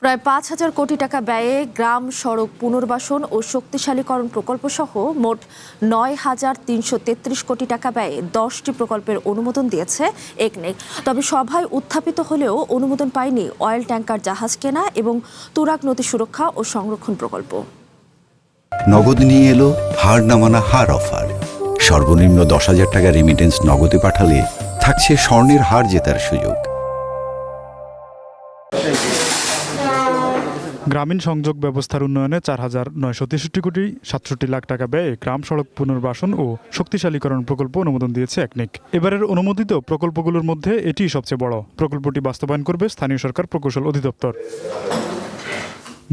প্রায় ৫,০০০ কোটি টাকা ব্যয়ে গ্রাম সড়ক পুনর্বাসন ও শক্তিশালীকরণ প্রকল্প সহ মোট ৯,৩৩৩ কোটি টাকা ব্যয়ে ১০টি প্রকল্পের অনুমোদন দিয়েছে একনেক। তবে সভায় উত্থাপিত হলেও অনুমোদন পায়নি অয়েল ট্যাংকার জাহাজ কেনা এবং তুরাগ নদী সুরক্ষা ও সংরক্ষণ প্রকল্প। নগদ নিয়ে এলো হার না মানা হার অফার। সর্বনিম্ন ১০,০০০ টাকা রেমিটেন্স নগদে পাঠালে থাকছে স্বর্ণের হার জেতার সুযোগ। গ্রামীণ সংযোগ ব্যবস্থার উন্নয়নে ৪,৯৬৩ কোটি ৬৭ লাখ টাকা ব্যয়ে গ্রাম সড়ক পুনর্বাসন ও শক্তিশালীকরণ প্রকল্প অনুমোদন দিয়েছে একনেক। এবারের অনুমোদিত প্রকল্পগুলোর মধ্যে এটি সবচেয়ে বড়। প্রকল্পটি বাস্তবায়ন করবে স্থানীয় সরকার প্রকৌশল অধিদপ্তর।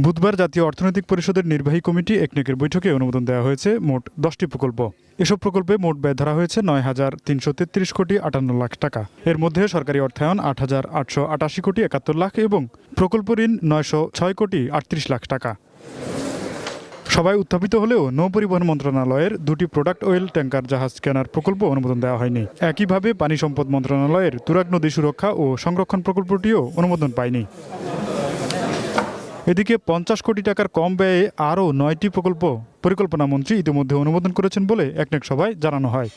বুধবার জাতীয় অর্থনৈতিক পরিষদের নির্বাহী কমিটি একনেকের বৈঠকে অনুমোদন দেওয়া হয়েছে মোট 10টি প্রকল্প। এসব প্রকল্পে মোট ব্যয় ধরা হয়েছে ৯,৩৩৩ কোটি ৫৮ লাখ টাকা। এর মধ্যে সরকারি অর্থায়ন ৮,৮৮৮ কোটি ৭১ লাখ এবং প্রকল্প ঋণ ৯০৬ কোটি ৩৮ লাখ টাকা। সবাই উত্থাপিত হলেও নৌ পরিবহন মন্ত্রণালয়ের 2টি প্রোডাক্ট অয়েল ট্যাংকার জাহাজ কেনার প্রকল্প অনুমোদন দেওয়া হয়নি। একইভাবে পানি সম্পদ মন্ত্রণালয়ের তুরাগ নদী সুরক্ষা ও সংরক্ষণ প্রকল্পটিও অনুমোদন পায়নি। এদিকে ৫০ কোটি টাকার কম ব্যয়ে আরও 9টি প্রকল্প পরিকল্পনা মন্ত্রী ইতিমধ্যে অনুমোদন করেছেন বলে একনেক সভায় জানানো হয়।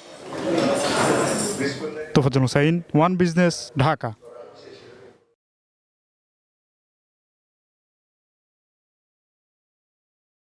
Tofazzal Hossain, one business, Dhaka.